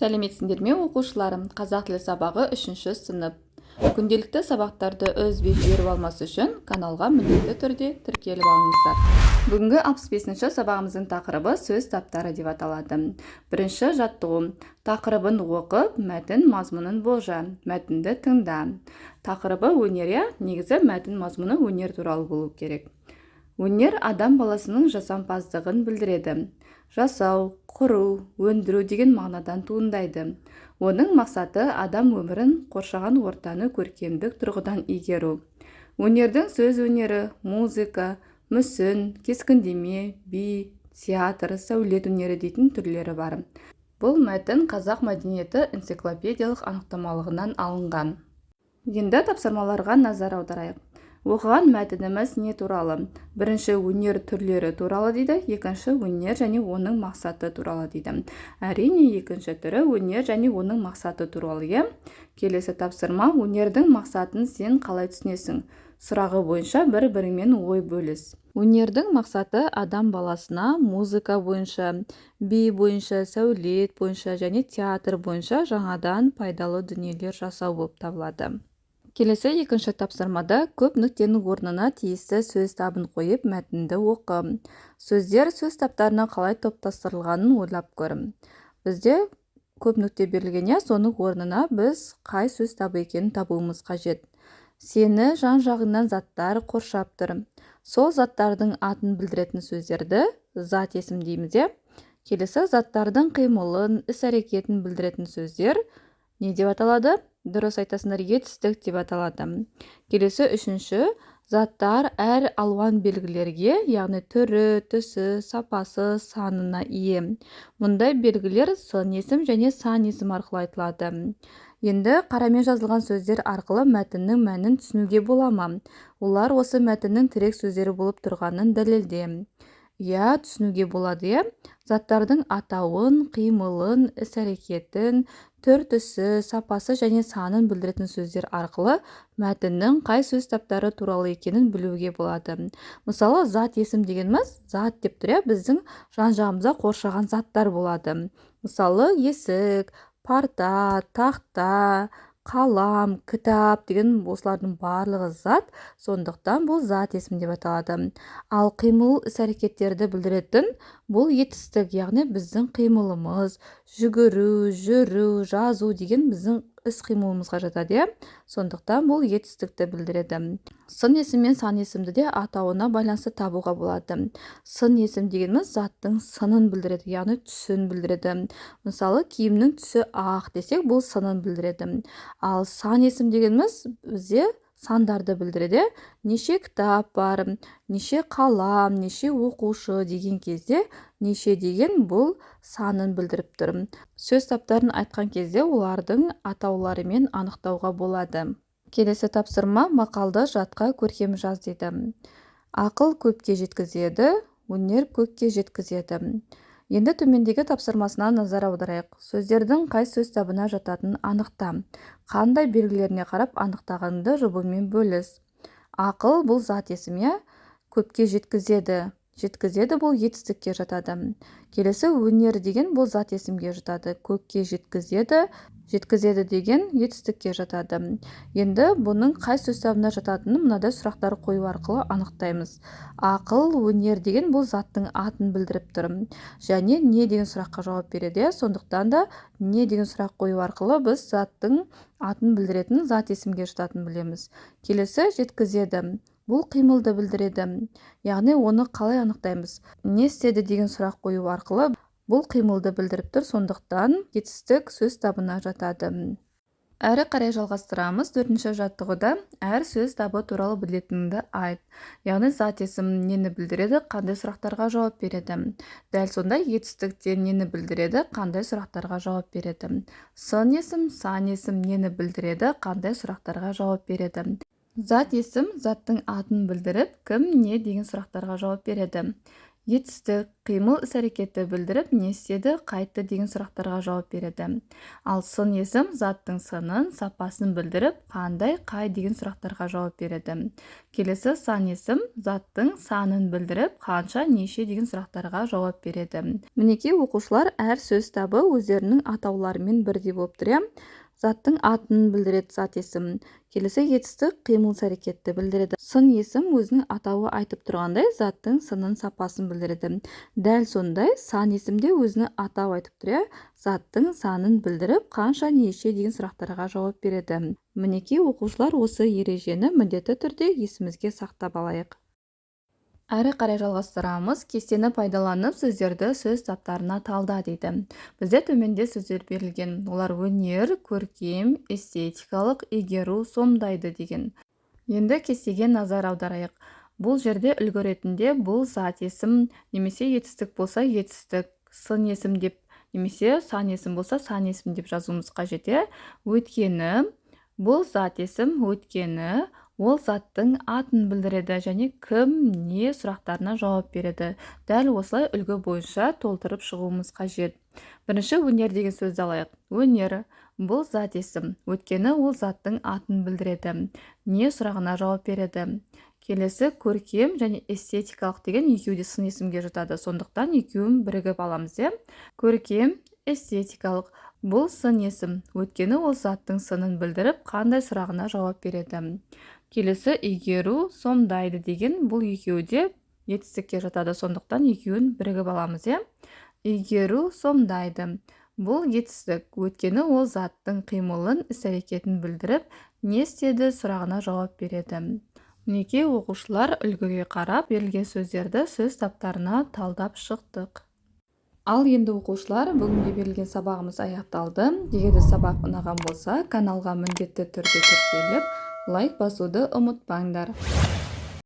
Сәлеметсіңдер ме оқушыларым? Қазақ тілі сабағы 3-ші сынып. Күнделікті сабақтарды үзбей жіберіп алмас үшін каналға міндетті түрде тіркеліп алыңыздар. Бүгінгі 65-ші сабағымыздың тақырыбы сөз таптары деп аталады. Бірінші жаттығу. Тақырыбын оқып, мәтін мазмұнын болжа, мәтінді тыңда. Тақырыбы өнер, негізі мәтін мазмұны өнер туралы болу керек. Өнер адам баласының жасампаздығын білдіреді. Жасау, құру, өндіру деген мағынадан туындайды. Оның мақсаты адам өмірін, қоршаған ортаны көркемдік тұрғыдан игеру. Өнердің сөз өнері, музыка, мүсін, кескіндеме, би, театр, сәулет өнері дейтін түрлері бар. Бұл мәтін қазақ мәдениеті энциклопедиялық анықтамалығынан алынған. Енді тапсырмаларға назар аударайық. Оқыған мәтініміз не туралы? Бірінші өнер түрлері туралы дейді, екінші өнер және оның мақсаты туралы дейді. Әрине, екінші түрі өнер және оның мақсаты туралы. Келесі тапсырма: өнердің мақсатын сен қалай түсінесің? Сұрағы бойынша бір-бірімен ой бөліс. Өнердің мақсаты адам баласына музыка бойынша, би бойынша, сәулет бойынша және театр бойынша жаңадан пайдалы дүниелер жасау болып табылады. Келесі екінші тапсырмада көп нүктенің орнына тиісті сөз табын қойып, мәтінді оқы. Сөздер сөз таптарына қалай топтастырылғанын ойлап көр. Бізде көп нүкте берілген, соның орнына біз қай сөз табы екенін табуымыз қажет. Сені жан-жағыңнан заттар қоршап тұр. Сол заттардың атын білдіретін сөздерді зат есім дейміз. Келесі заттардың қимылын, іс-әрекетін білдіретін сөздер не деп аталады? Дұрыс айтасыңдар, етістік деп аталады. Келесі үшінші: заттар әр алуан белгілерге, яғни түрі, түсі, сапасы, санына ие. Мұндай белгілер сын есім және сан есім арқылы айтылады. Енді қарамен жазылған сөздер арқылы мәтіннің мәнін түсінуге бола. Олар осы мәтіннің тірек сөздері болып тұрғанын дәлелде. Түсінуге болады. Заттардың атауын, қимылын, іс-әрекетін, түр-түсі, сапасы және санын білдіретін сөздер арқылы мәтіннің қай сөз таптары туралы екенін білуге болады. Мысалы, зат есім дегеніміз, зат деп тұр, біздің жан-жағымызда қоршаған заттар болады. Мысалы, есік, парта, тақта, қалам, кітап деген осылардың барлығы зат, сондықтан бұл зат есім деп аталады. Ал қимыл, іс-әрекеттерді білдіретін бұл етістік, яғни біздің қимылымыз, жүгіру, жүру, жазу деген біздің іс-қимылымызға жатады. Сондықтан бұл етістікті білдіреді. Сын есім мен сан есімді де атауына байланысты табуға болады. Сын есім дегеніміз заттың сынын білдіреді, яғни түсін білдіреді. Мысалы, киімнің түсі ақ десек, бұл сынын білдіреді. Ал сан есім дегеніміз бізде сандарды білдіреді. Неше кітап бар, неше қалам, неше оқушы деген кезде неше деген бұл санын білдіріп тұр. Сөз таптарын айтқан кезде олардың атауларымен анықтауға болады. Келесі тапсырма: мақалды жатқа көркем жаз дейді. Ақыл көпке жеткізеді, өнер көкке жеткізеді. Енді төмендегі тапсырмасына назар аударайық. Сөздердің қай сөз табына жататынын анықта. Қандай белгілеріне қарап анықтағанды жұбымен бөліс. Ақыл бұл зат есім, көпке жеткізеді. Жеткізеді бұл етістікке жатады. Келесі өнер деген бұл зат есімге жатады. Көкке жеткізеді, жеткізеді деген етістікке жатады. Енді бұның қай сөз табына жататынын мынадай сұрақтар қою арқылы анықтаймыз. Ақыл, өнер деген бұл заттың атын білдіріп тұр. Және не деген сұраққа жауап береді. Сондықтан да не деген сұрақ қою арқылы біз заттың атын білдіретін зат есімге жататынын білеміз. Келесі жеткізеді. Бұл қимылды білдіреді. Яғни оны қалай анықтаймыз? Не істеді деген сұрақ қою арқылы бұл қимылды білдіріп тұр. Сондықтан етістік сөз табына жатады. Әрі қарай жалғастырамыз. 4-ші жаттығуда әр сөз табы туралы білетініңді айт. Яғни зат есім нені білдіреді, қандай сұрақтарға жауап береді. Дәл сондай етістіктер нені білдіреді, қандай сұрақтарға жауап береді. Сын есім, сан есім нені білдіреді, қандай сұрақтарға жауап береді. Зат есім заттың атын білдіріп, кім, не деген сұрақтарға жауап береді. Етістік, қимыл, іс-әрекетті білдіріп, не істеді, қайтты деген сұрақтарға жауап береді. Ал сын есім заттың сынын, сапасын білдіріп, қандай, қай деген сұрақтарға жауап береді. Келесі сан есім заттың санын білдіріп, қанша, неше деген сұрақтарға жауап береді. Мінекей оқушылар әр сөз табы өздерінің атауларымен бірдей болып тұр. Заттың атын білдіреді зат есім. Келесі етістік, қимыл, іс-әрекетті білдіреді. Сын есім өзінің атауы айтып тұрғандай заттың сынын, сапасын білдіреді. Дәл сондай сан есімде өзінің атауы айтып тұр, заттың санын білдіріп, қанша, неше деген сұрақтарға жауап береді. Мінекей оқушылар осы ережені міндетті түрде есімізге сақтап алайық. Әрі қарай жалғастырамыз. Кестені пайдаланып сөздерді сөз таптарына талда дейді. Бізде төменде сөздер берілген. Олар өнер, көркем, эстетикалық, игеру, сомдайды деген. Енді кестеге назар аударайық. Бұл жерде үлгі ретінде бұл зат есім, немесе етістік болса етістік, сын есім деп, немесе сан есім болса сан есім деп жазуымыз қажет. Өйткені бұл зат есім, өйткені ол заттың атын білдіреді және кім, не сұрақтарына жауап береді. Дәл осылай үлгі бойынша толтырып шығуымыз қажет. Бірінші өнер деген сөзді алайық. Өнер бұл зат есім, өйткені ол заттың атын білдіреді. Не сұрағына жауап береді. Келесі көркем және эстетикалық деген екеуі де сын есімге жатады. Сондықтан екеуін бірігіп аламыз. Көркем, эстетикалық бұл сын есім, өйткені ол заттың сынын білдіріп, қандай сұрағына жауап береді. Келесі игеру, сомдайды деген бұл екеуі де етістікке жатады. Сондықтан екеуін бірігіп аламыз. Игеру, сомдайды. Бұл етістік, өйткені ол заттың қимылын, іс-әрекетін білдіріп, не істеді сұрағына жауап береді. Мінекей оқушылар үлгіге қарап берілген сөздерді сөз таптарына талдап шықтық. Ал енді оқушылар, бүгінге берілген сабағымыз аяқталды. Егер де сабақ ұнаған болса, каналға міндетті түрде тіркеліп, лайк басуды ұмытпаңдар.